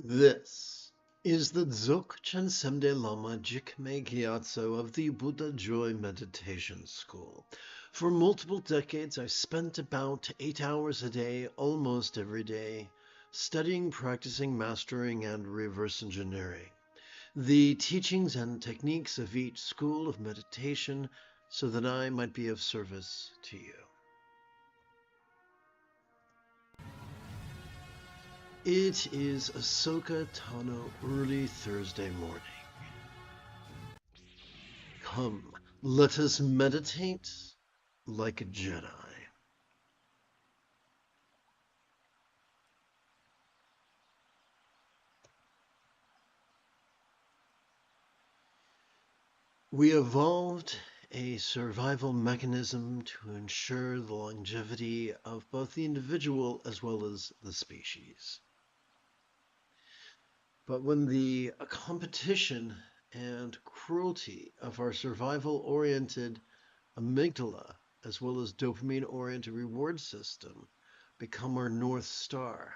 This is the Dzogchen Lama Jigme Gyatso of the Buddha Joy Meditation School. For multiple decades, I spent about 8 hours a day, almost every day, studying, practicing, mastering, and reverse engineering the teachings and techniques of each school of meditation so that I might be of service to you. It is Ahsoka Tano early Thursday morning. Come, let us meditate like a Jedi. We evolved a survival mechanism to ensure the longevity of both the individual as well as the species. But when the competition and cruelty of our survival-oriented amygdala, as well as dopamine-oriented reward system, become our North Star,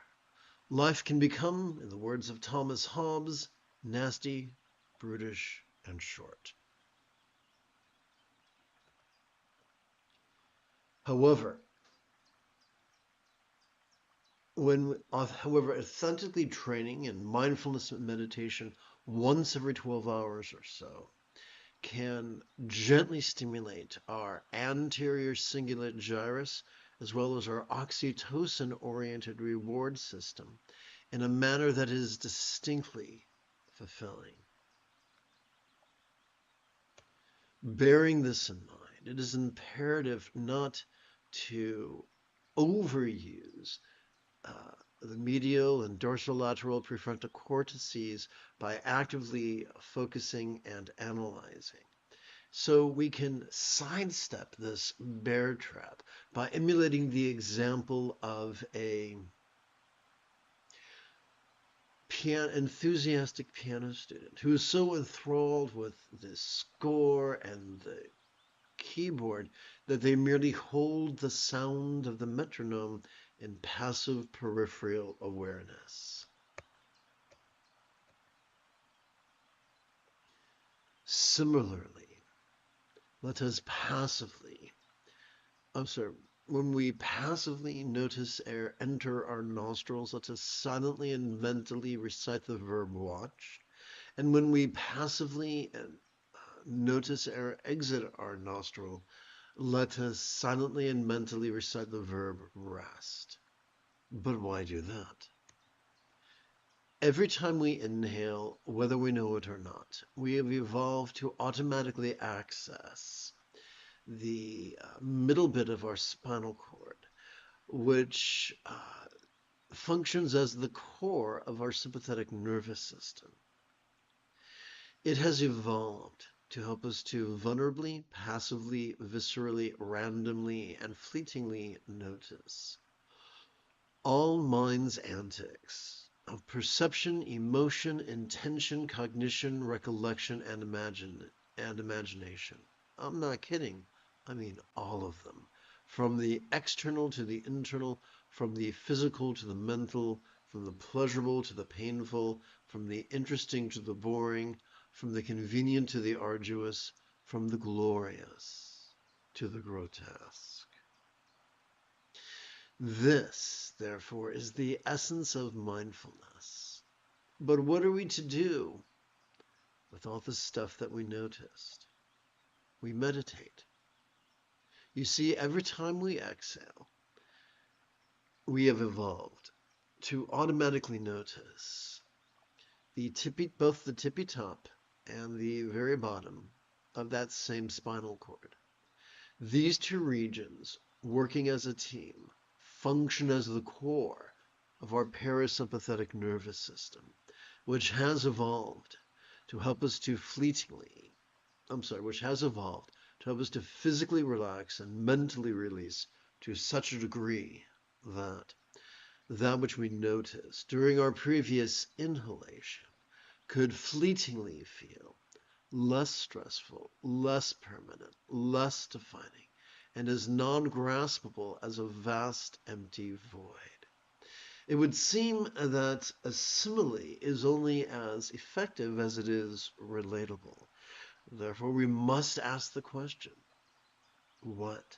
life can become, in the words of Thomas Hobbes, nasty, brutish, and short. However, authentically training in mindfulness meditation once every 12 hours or so can gently stimulate our anterior cingulate gyrus as well as our oxytocin-oriented reward system in a manner that is distinctly fulfilling. Bearing this in mind, it is imperative not to overuse the medial and dorsolateral prefrontal cortices by actively focusing and analyzing. So we can sidestep this bear trap by emulating the example of a enthusiastic piano student who is so enthralled with the score and the keyboard that they merely hold the sound of the metronome in passive peripheral awareness. Similarly, let us when we passively notice air enter our nostrils, let us silently and mentally recite the verb watch. And when we passively notice air exit our nostril, let us silently and mentally recite the verb rest. But why do that? Every time we inhale, whether we know it or not, we have evolved to automatically access the middle bit of our spinal cord, which functions as the core of our sympathetic nervous system. It has evolved to help us to vulnerably, passively, viscerally, randomly, and fleetingly notice all mind's antics of perception, emotion, intention, cognition, recollection, and imagination. I'm not kidding. I mean all of them. From the external to the internal, from the physical to the mental, from the pleasurable to the painful, from the interesting to the boring, from the convenient to the arduous, from the glorious to the grotesque. This, therefore, is the essence of mindfulness. But what are we to do with all the stuff that we noticed? We meditate. You see, every time we exhale, we have evolved to automatically notice both the tippy top and the very bottom of that same spinal cord. These two regions, working as a team, function as the core of our parasympathetic nervous system, which has evolved to help us to physically relax and mentally release to such a degree that which we noticed during our previous inhalation could fleetingly feel less stressful, less permanent, less defining, and as non-graspable as a vast empty void. It would seem that a simile is only as effective as it is relatable. Therefore, we must ask the question, what?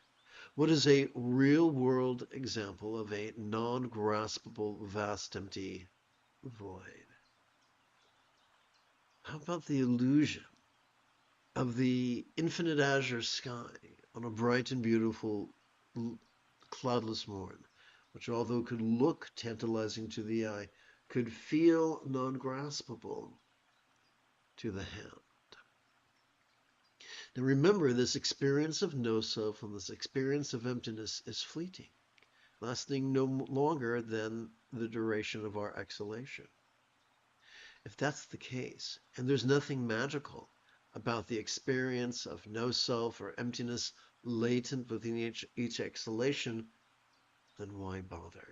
What is a real-world example of a non-graspable, vast, empty void? How about the illusion of the infinite azure sky on a bright and beautiful cloudless morn, which although could look tantalizing to the eye, could feel non-graspable to the hand? Now remember, this experience of no self and this experience of emptiness is fleeting, lasting no longer than the duration of our exhalation. If that's the case, and there's nothing magical about the experience of no self or emptiness latent within each exhalation, then why bother?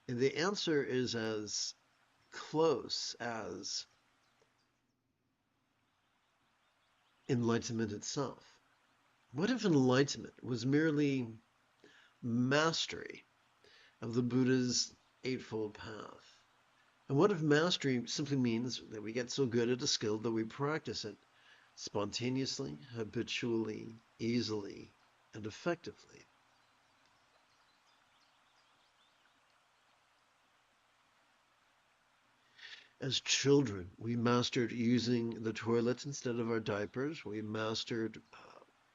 And the answer is as close as enlightenment itself. What if enlightenment was merely mastery of the Buddha's Eightfold Path? And what if mastery simply means that we get so good at a skill that we practice it spontaneously, habitually, easily, and effectively? As children, we mastered using the toilet instead of our diapers. We mastered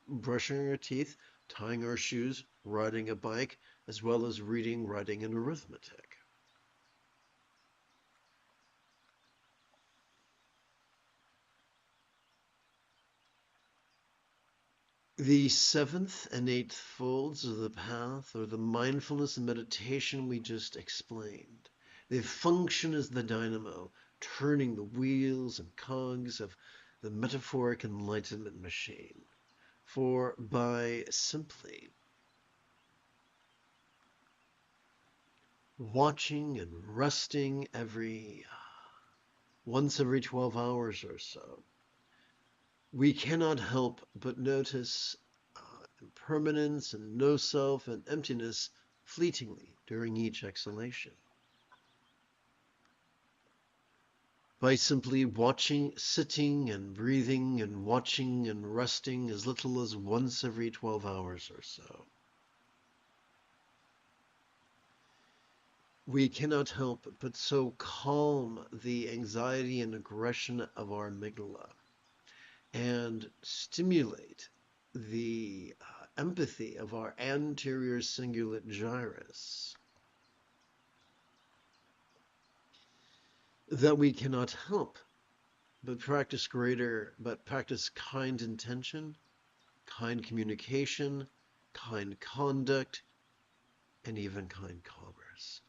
brushing our teeth, tying our shoes, riding a bike, as well as reading, writing, and arithmetic. The seventh and eighth folds of the path are the mindfulness and meditation we just explained. They function as the dynamo, turning the wheels and cogs of the metaphoric enlightenment machine. For by simply watching and resting once every 12 hours or so, we cannot help but notice impermanence and no self and emptiness fleetingly during each exhalation. By simply watching, sitting and breathing and watching and resting as little as once every 12 hours or so, we cannot help but so calm the anxiety and aggression of our amygdala and stimulate the empathy of our anterior cingulate gyrus that we cannot help but practice kind intention, kind communication, kind conduct, and even kind commerce.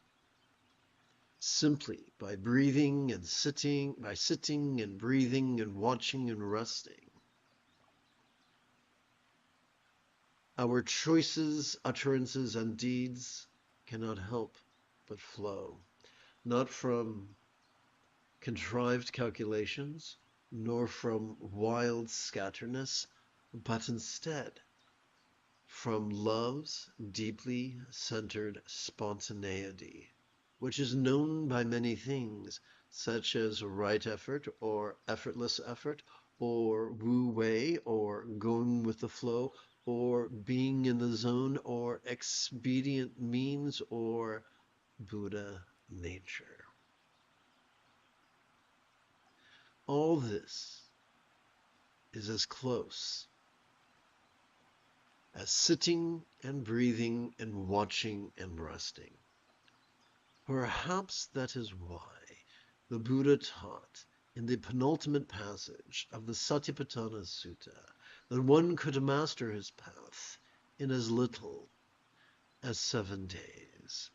Simply by breathing and sitting, by sitting and breathing and watching and resting, our choices, utterances, and deeds cannot help but flow, not from contrived calculations, nor from wild scatterness, but instead from love's deeply centered spontaneity, which is known by many things, such as right effort, or effortless effort, or wu wei, or going with the flow, or being in the zone, or expedient means, or Buddha nature. All this is as close as sitting and breathing and watching and resting. Perhaps that is why the Buddha taught in the penultimate passage of the Satipatthana Sutta that one could master his path in as little as 7 days.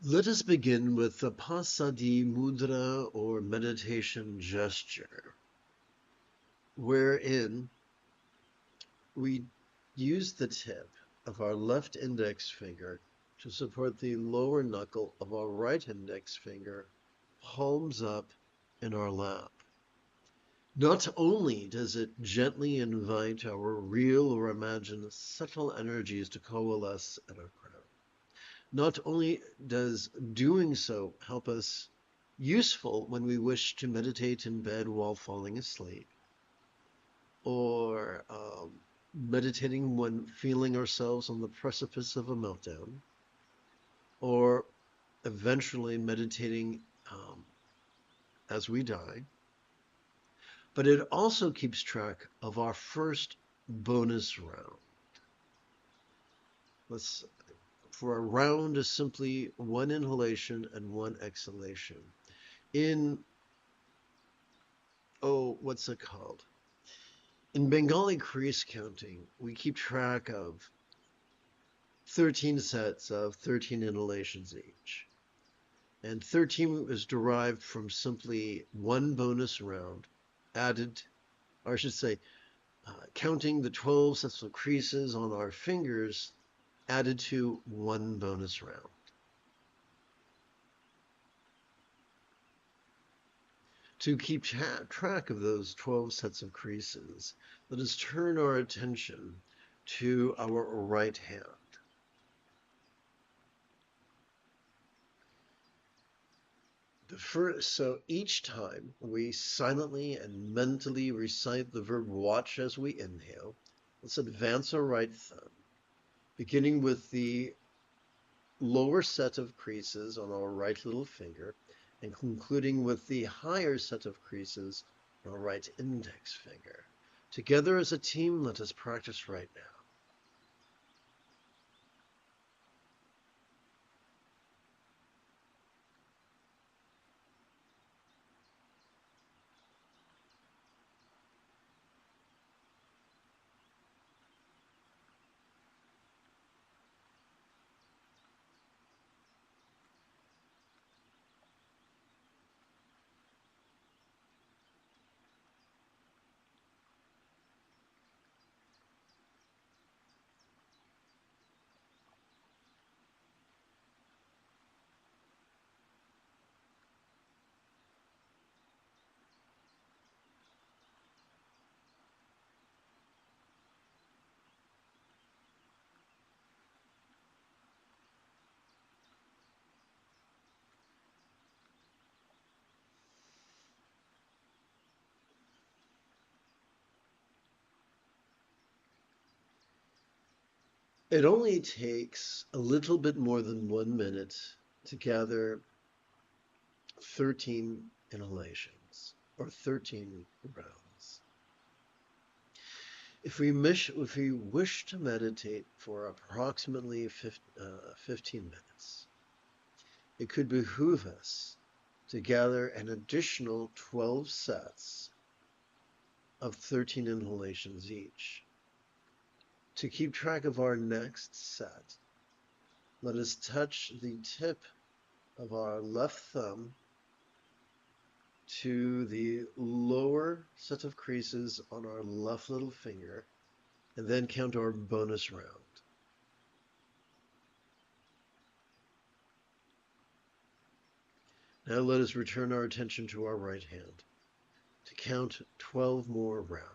Let us begin with the Pasadi Mudra or meditation gesture, wherein we use the tip of our left index finger to support the lower knuckle of our right index finger, palms up in our lap. Not only does it gently invite our real or imagined subtle energies to coalesce at our crown, not only does doing so help us useful when we wish to meditate in bed while falling asleep, or meditating when feeling ourselves on the precipice of a meltdown, or eventually meditating as we die, but it also keeps track of our first bonus round. For a round is simply one inhalation and one exhalation. What's it called? In Bengali crease counting, we keep track of 13 sets of 13 inhalations each. And 13 is derived from simply one bonus round added, or I should say, counting the 12 sets of creases on our fingers added to one bonus round. To keep track of those 12 sets of creases, let us turn our attention to our right hand. So each time we silently and mentally recite the verb watch as we inhale, let's advance our right thumb, beginning with the lower set of creases on our right little finger and concluding with the higher set of creases on our right index finger. Together as a team, let us practice right now. It only takes a little bit more than 1 minute to gather 13 inhalations or 13 rounds. If we wish to meditate for approximately 15 minutes, it could behoove us to gather an additional 12 sets of 13 inhalations each. To keep track of our next set, let us touch the tip of our left thumb to the lower set of creases on our left little finger, and then count our bonus round. Now let us return our attention to our right hand to count 12 more rounds.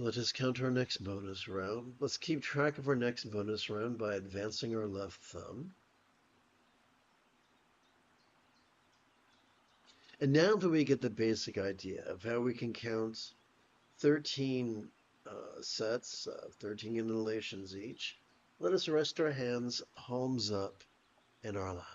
Let us count our next bonus round. Let's keep track of our next bonus round by advancing our left thumb. And now that we get the basic idea of how we can count 13 sets, 13 inhalations each, let us rest our hands palms up in our lap.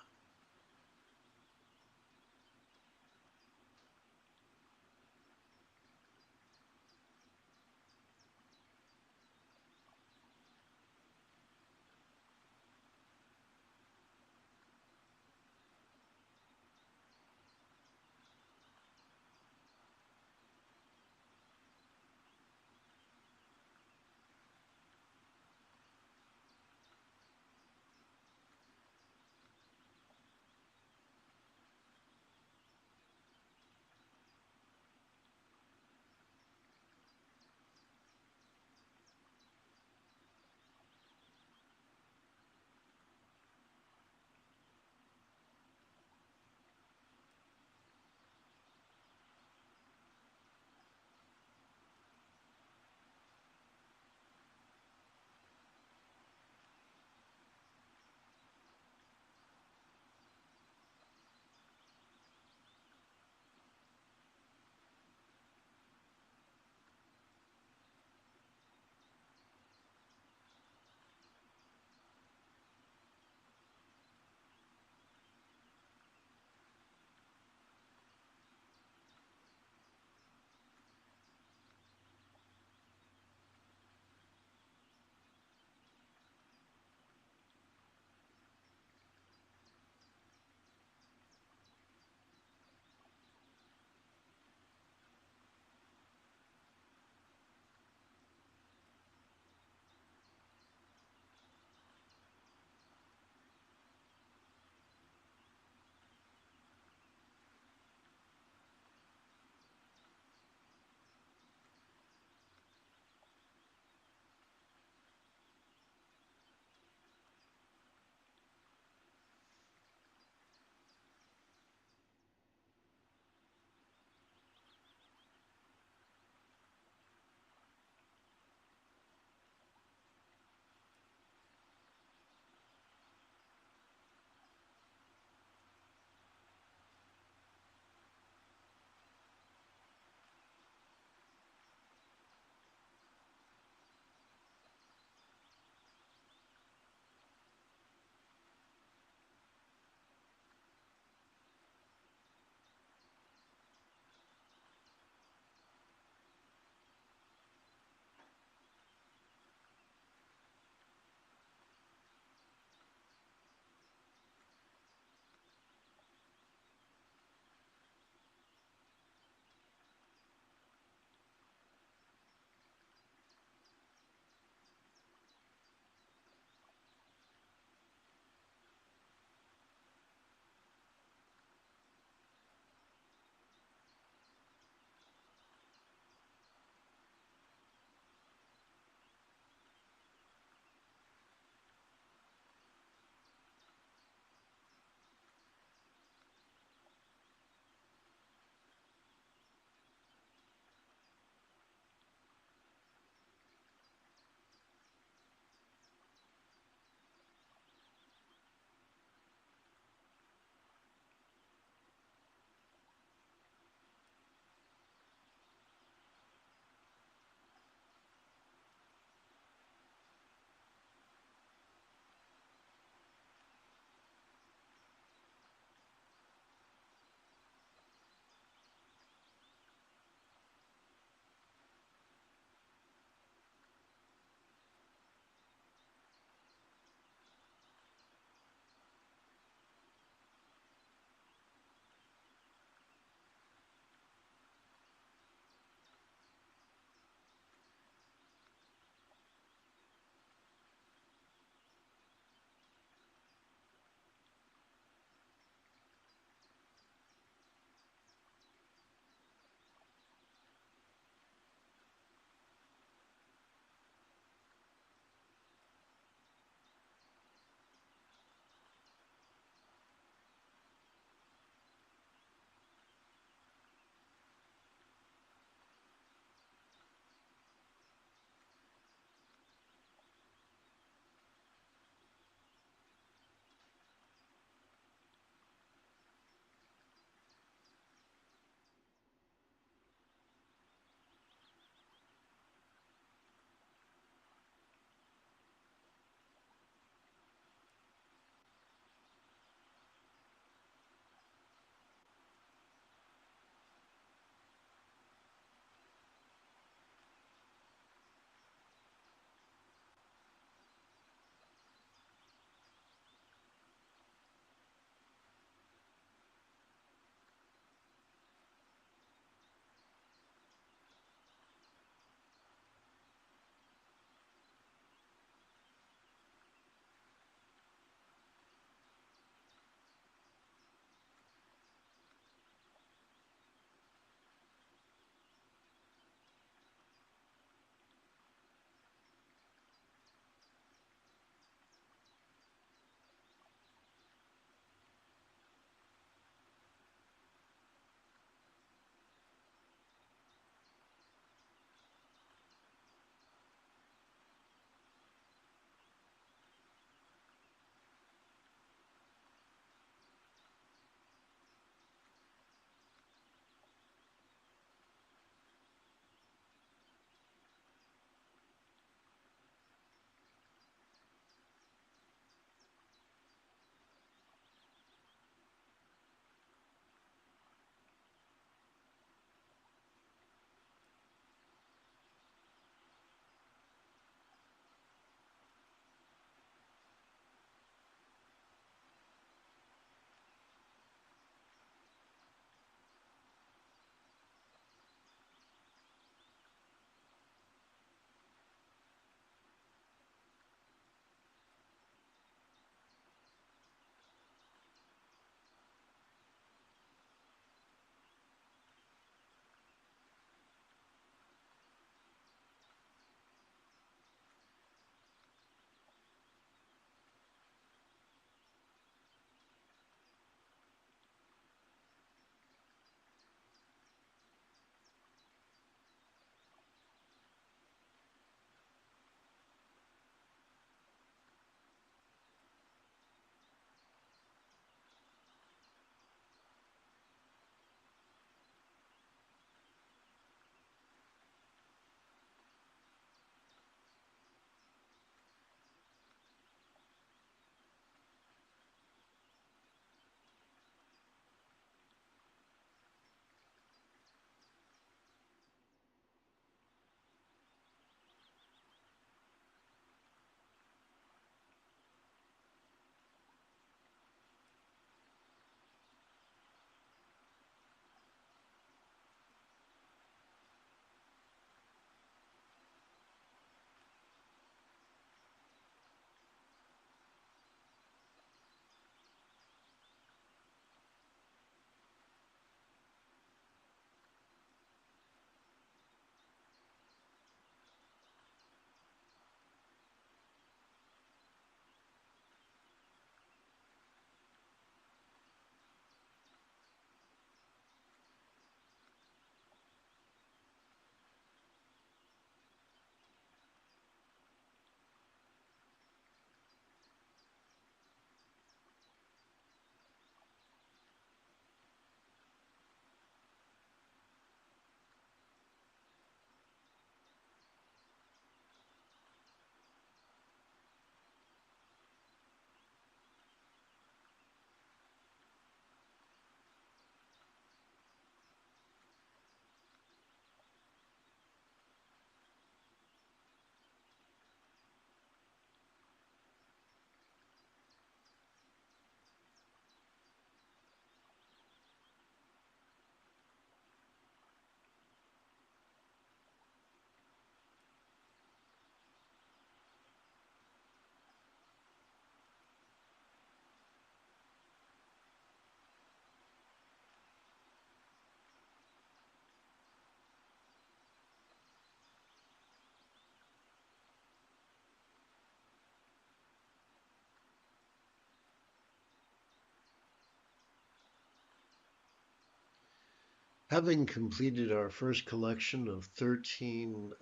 Having completed our first collection of 13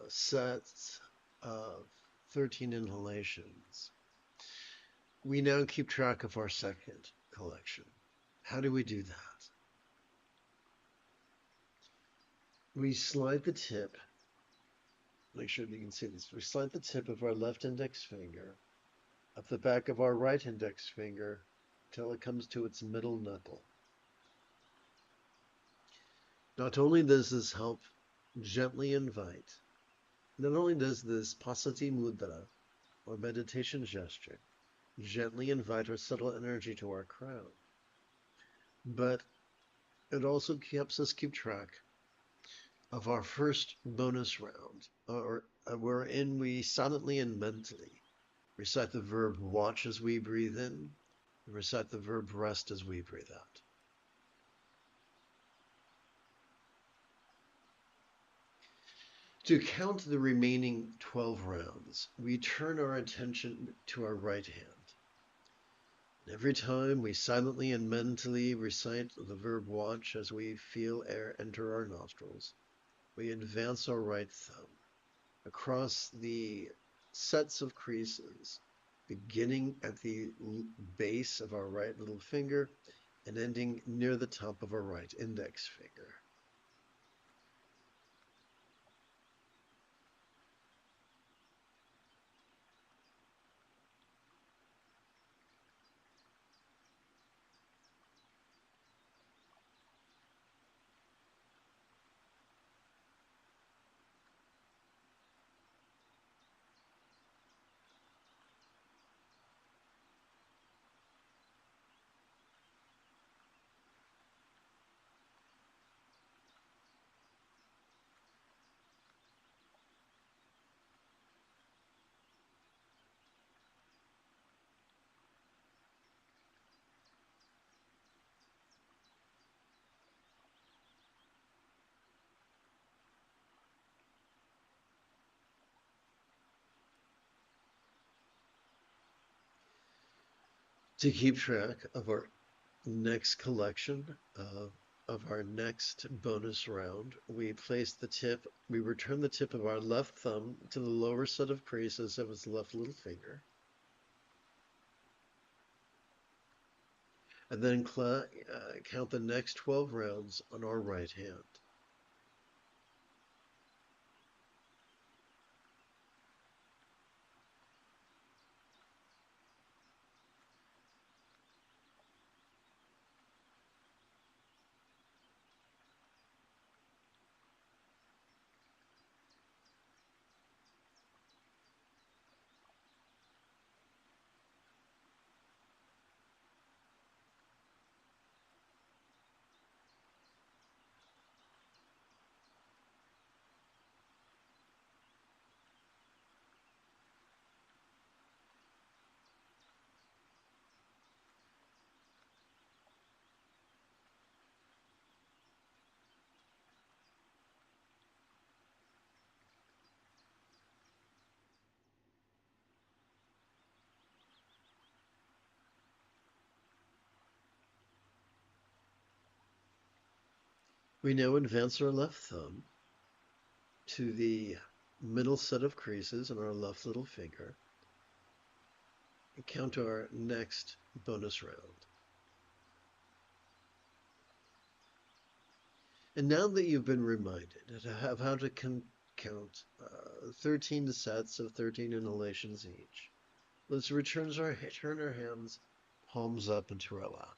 sets of 13 inhalations, we now keep track of our second collection. How do we do that? We slide the tip, make sure that you can see this, we slide the tip of our left index finger up the back of our right index finger till it comes to its middle knuckle. Not only does this help gently invite, not only does this pasati mudra, or meditation gesture, gently invite our subtle energy to our crown, but it also helps us keep track of our first bonus round, wherein we silently and mentally recite the verb watch as we breathe in, and recite the verb rest as we breathe out. To count the remaining 12 rounds, we turn our attention to our right hand. Every time we silently and mentally recite the verb watch as we feel air enter our nostrils, we advance our right thumb across the sets of creases, beginning at the base of our right little finger and ending near the top of our right index finger. To keep track of our next collection of our next bonus round, we return the tip of our left thumb to the lower set of creases of its left little finger, and then count the next 12 rounds on our right hand. We now advance our left thumb to the middle set of creases on our left little finger and count our next bonus round. And now that you've been reminded of how to count 13 sets of 13 inhalations each, let's turn our hands palms up into our lap.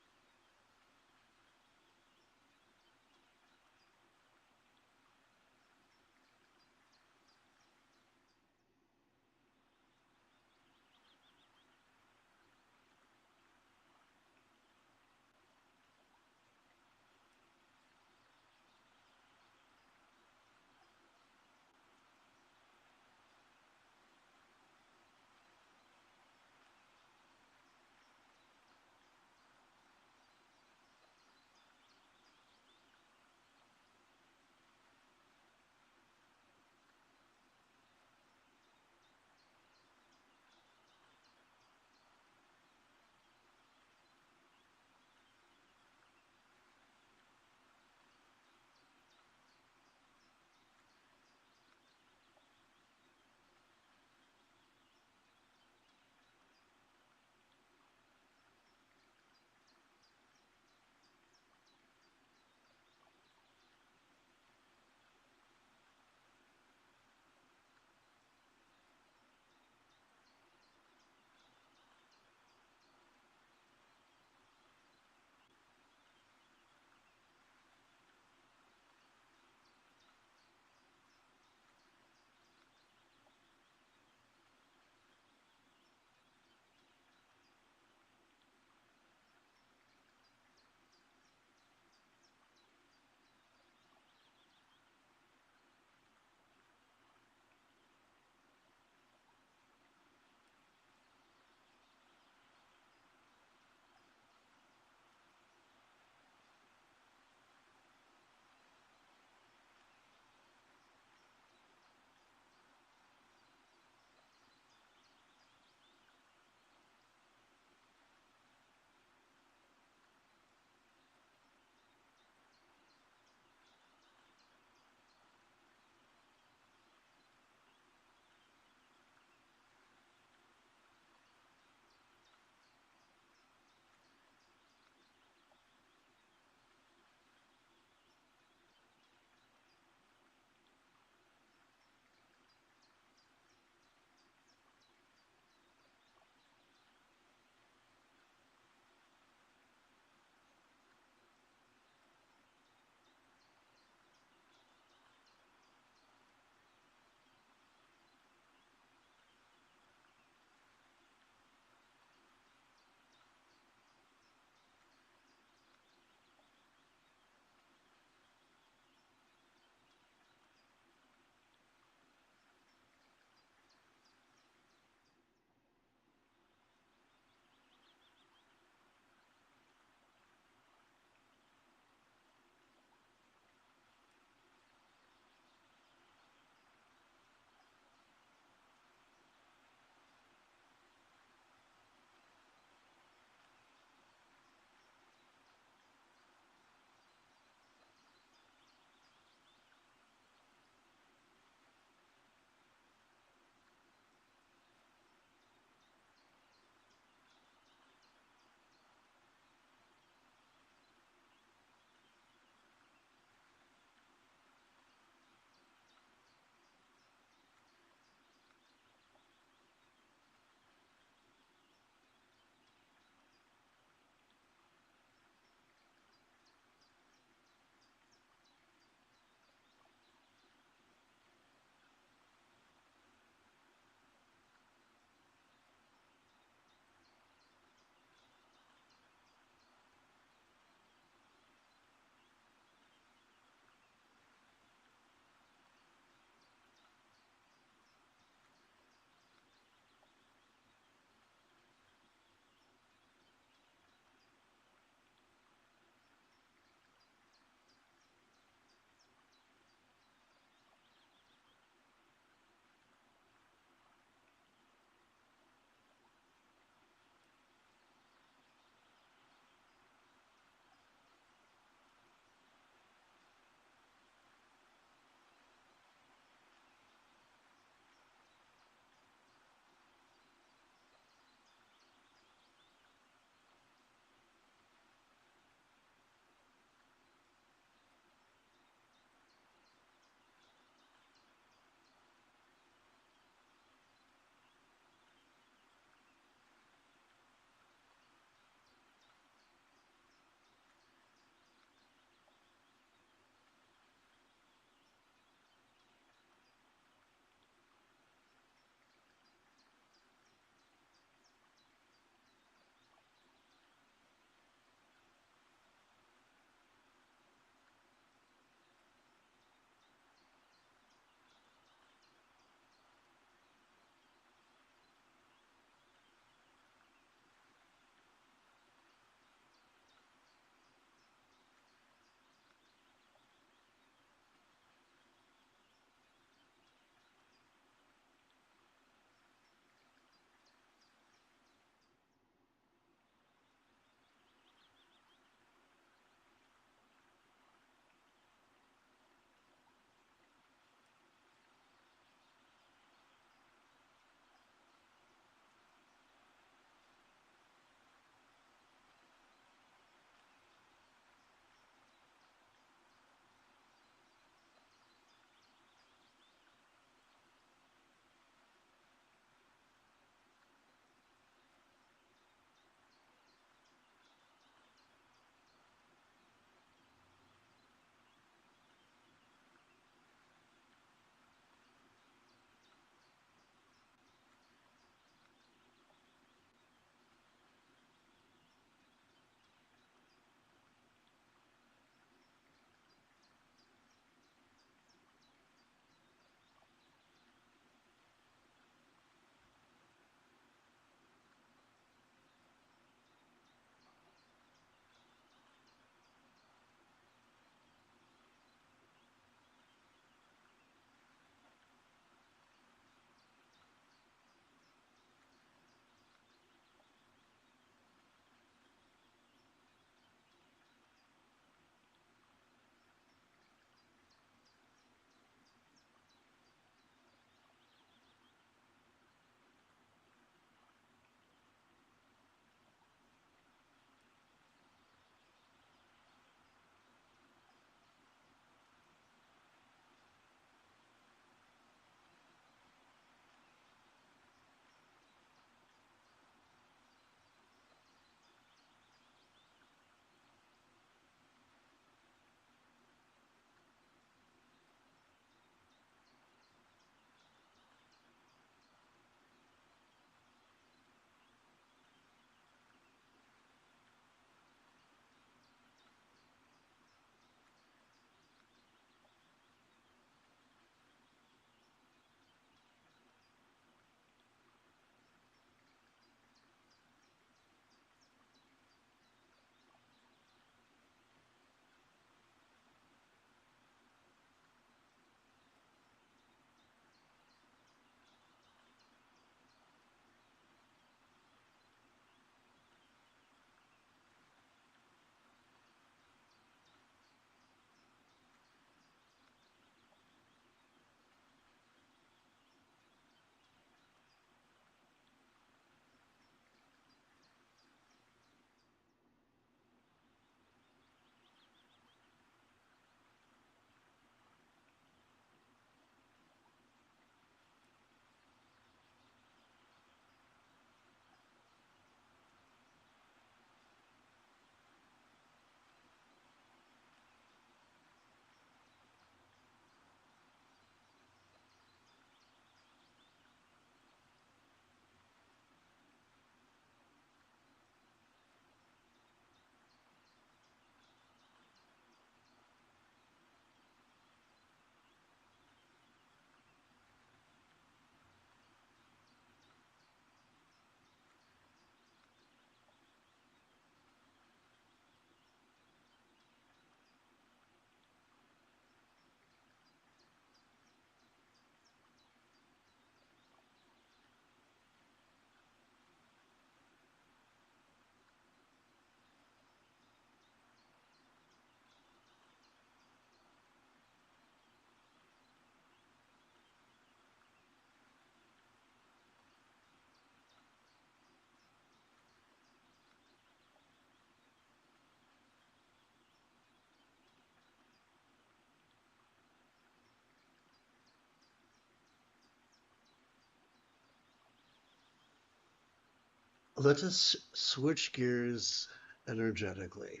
Let us switch gears energetically.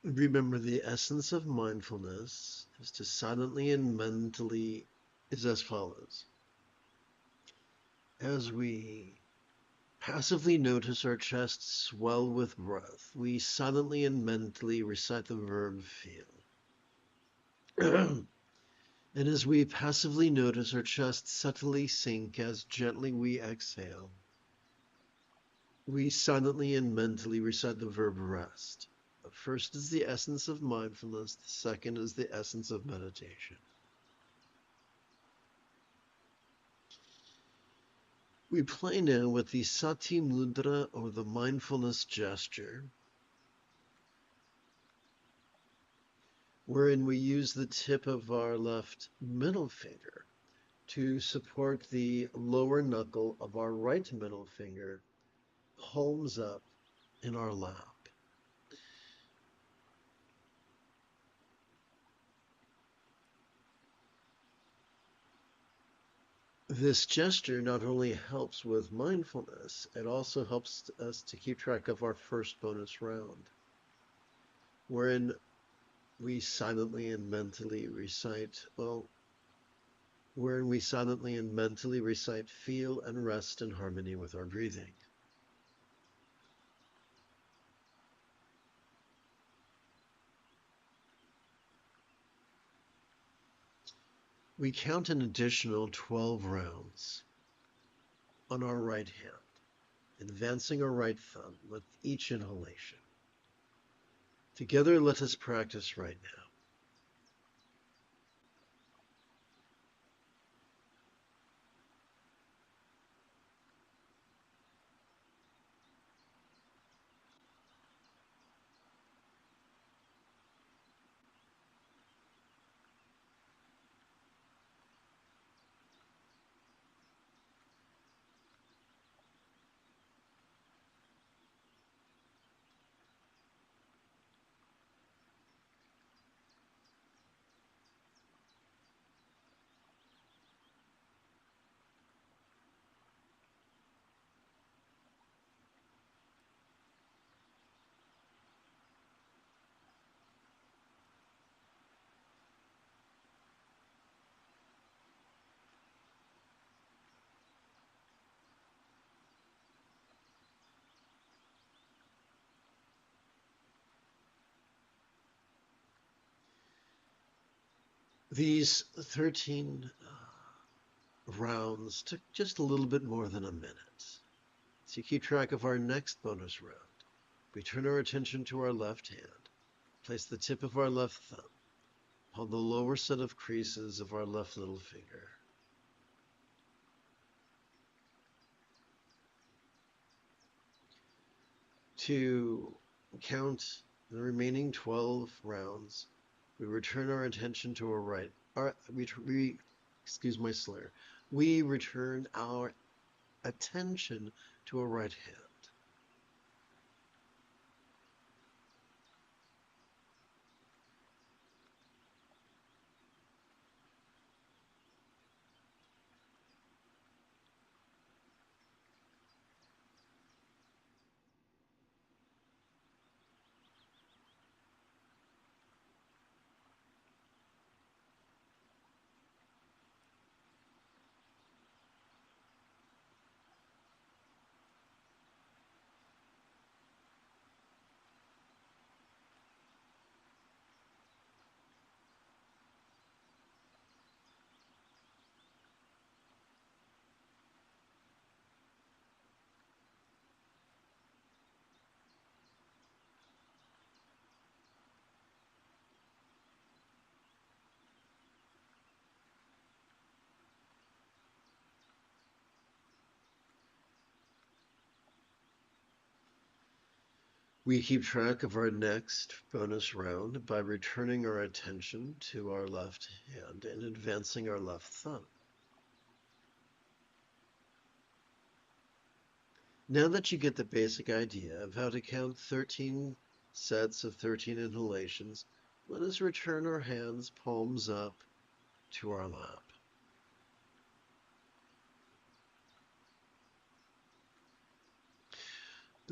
Remember, the essence of mindfulness is to silently and mentally is as follows. As we passively notice our chest swell with breath, we silently and mentally recite the verb feel. And as we passively notice our chest subtly sink as gently we exhale, we silently and mentally recite the verb rest. The first is the essence of mindfulness, the second is the essence of meditation. We play now with the Sati Mudra, or the mindfulness gesture, wherein we use the tip of our left middle finger to support the lower knuckle of our right middle finger, palms up in our lap. This gesture not only helps with mindfulness, it also helps us to keep track of our first bonus round, wherein we silently and mentally recite, feel and rest in harmony with our breathing. We count an additional 12 rounds on our right hand, advancing our right thumb with each inhalation. Together, let us practice right now. These 13 rounds took just a little bit more than a minute. To keep track of our next bonus round, we turn our attention to our left hand, place the tip of our left thumb on the lower set of creases of our left little finger. To count the remaining 12 rounds, we return our attention to our right. Excuse my slur. We return our attention to our right hand. We keep track of our next bonus round by returning our attention to our left hand and advancing our left thumb. Now that you get the basic idea of how to count 13 sets of 13 inhalations, let us return our hands palms up to our lap.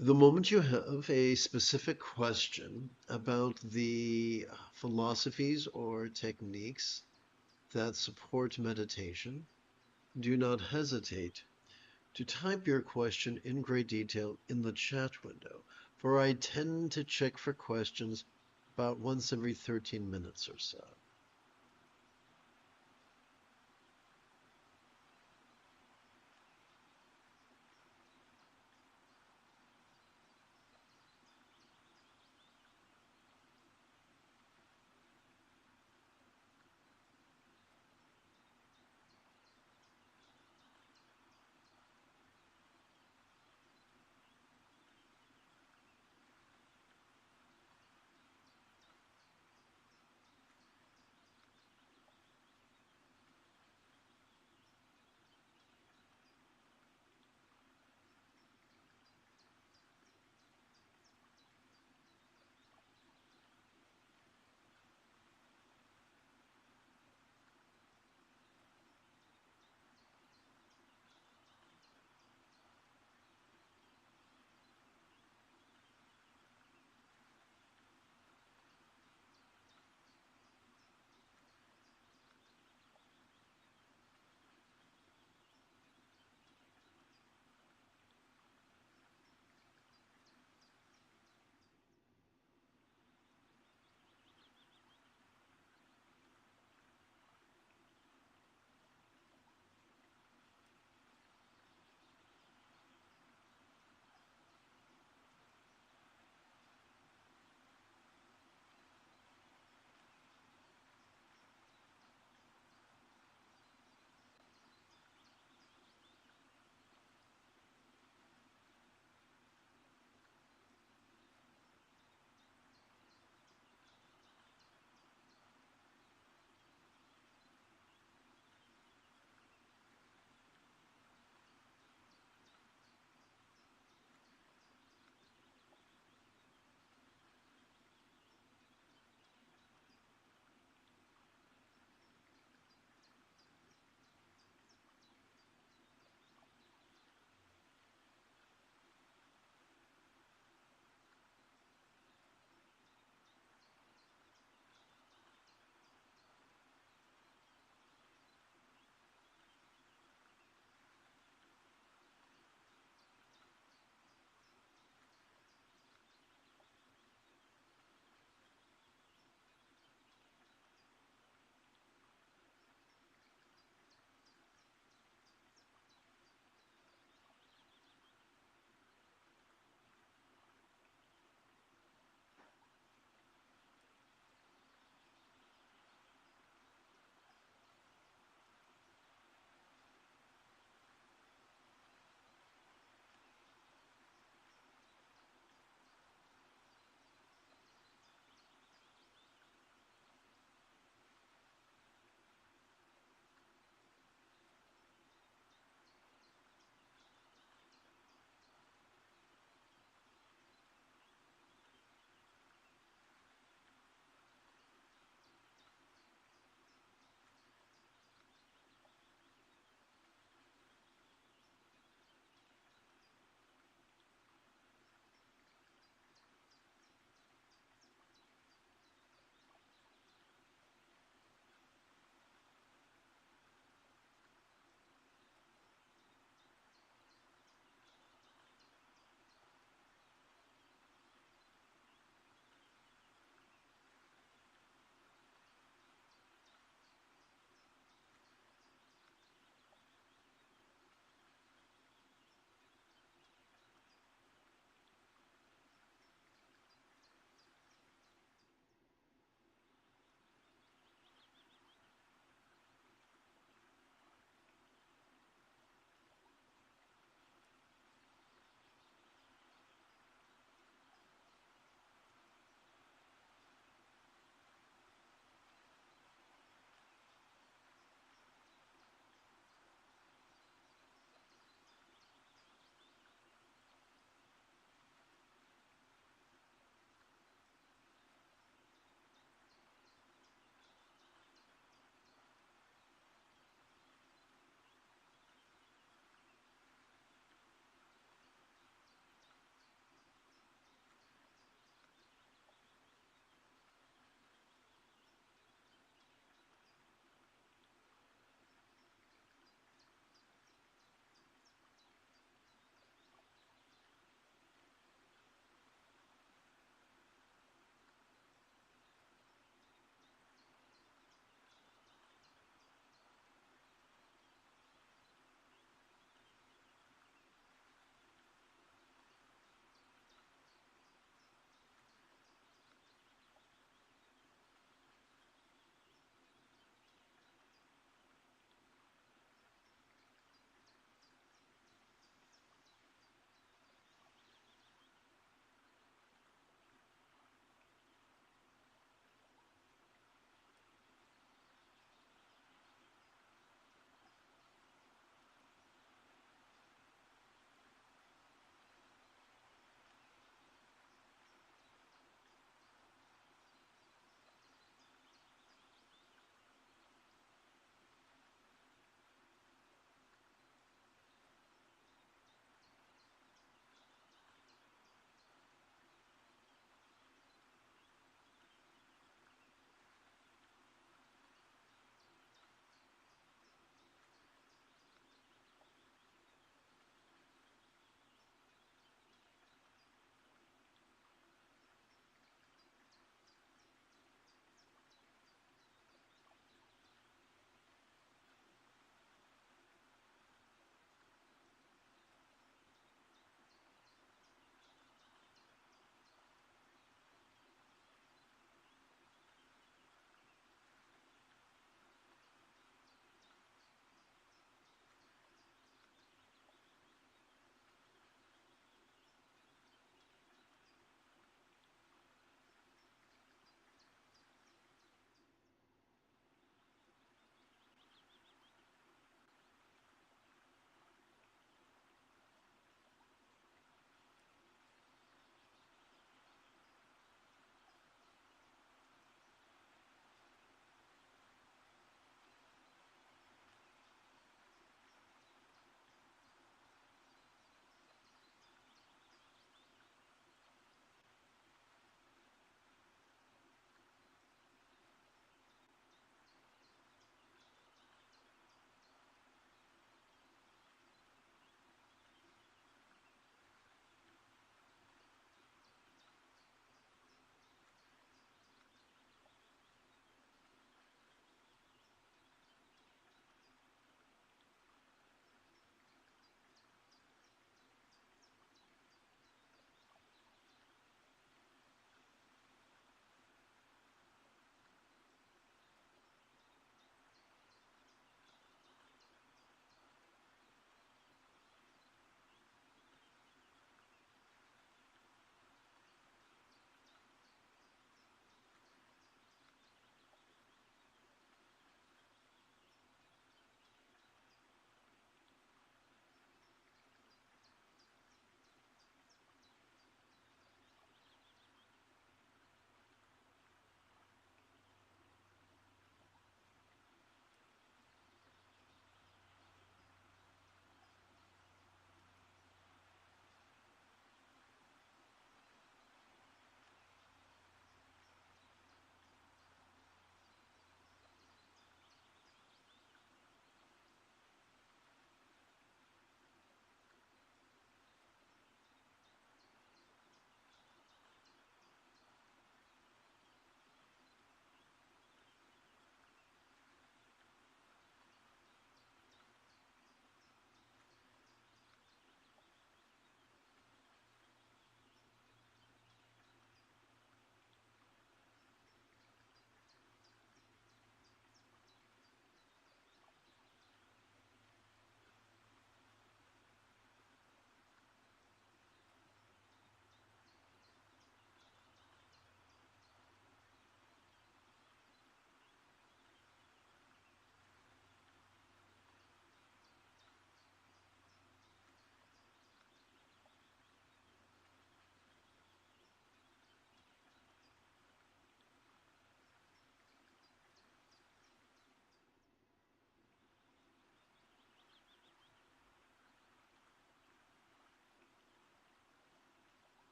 The moment you have a specific question about the philosophies or techniques that support meditation, do not hesitate to type your question in great detail in the chat window, for I tend to check for questions about once every 13 minutes or so.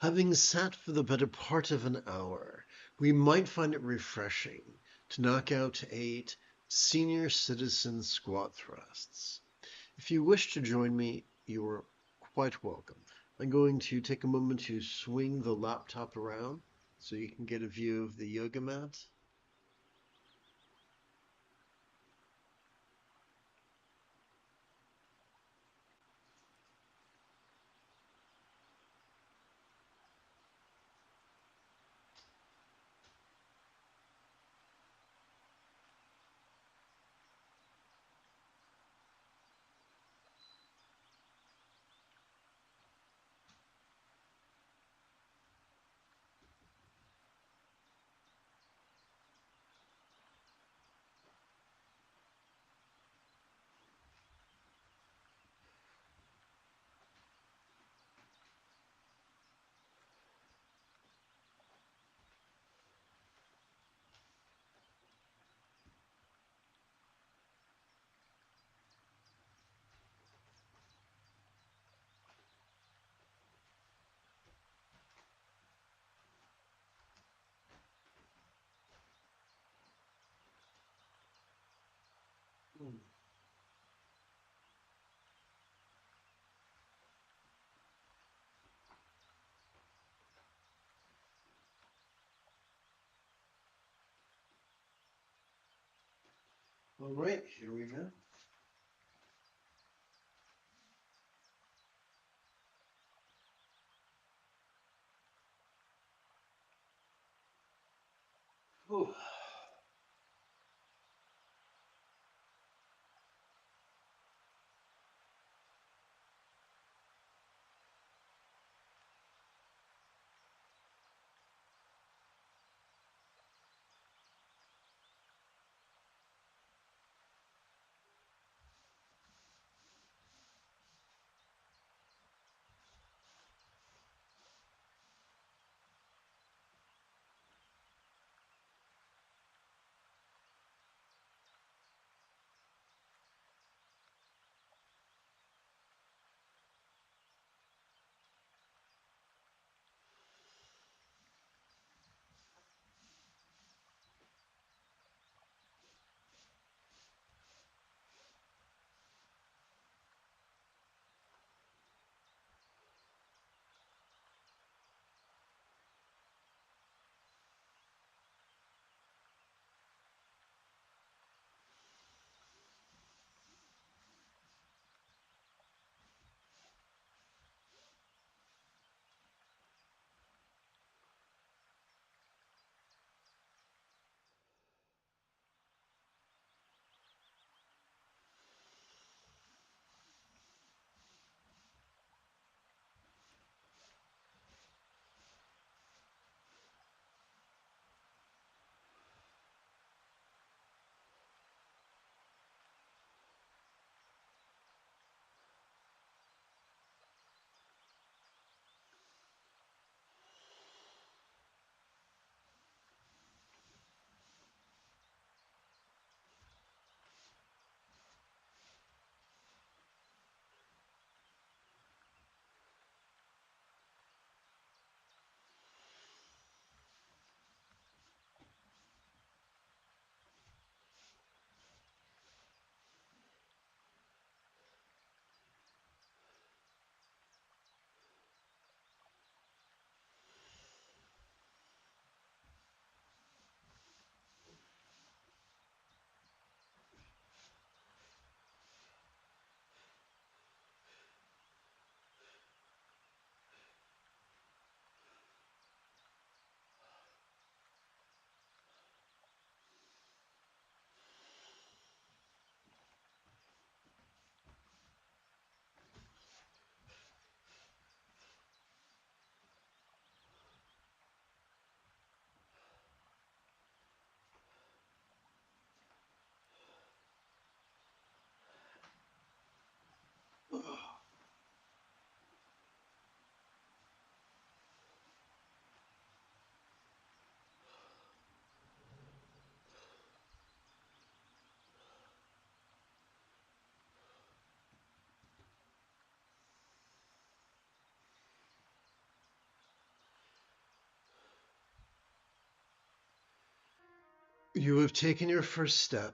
Having sat for the better part of an hour, we might find it refreshing to knock out 8 senior citizen squat thrusts. If you wish to join me, you are quite welcome. I'm going to take a moment to swing the laptop around so you can get a view of the yoga mat. All right, here we go. Whew. You have taken your first step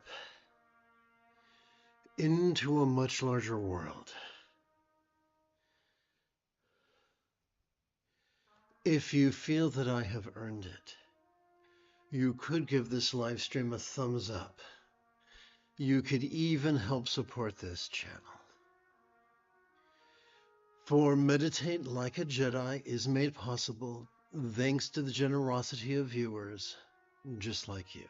into a much larger world. If you feel that I have earned it, you could give this live stream a thumbs up. You could even help support this channel. For Meditate Like a Jedi is made possible thanks to the generosity of viewers just like you.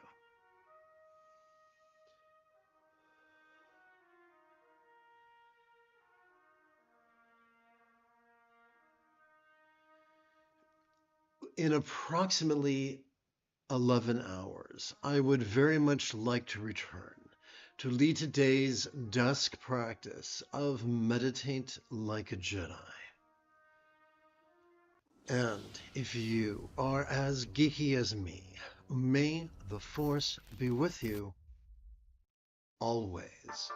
In approximately 11 hours, I would very much like to return to lead today's dusk practice of Meditate Like a Jedi. And if you are as geeky as me, may the Force be with you always.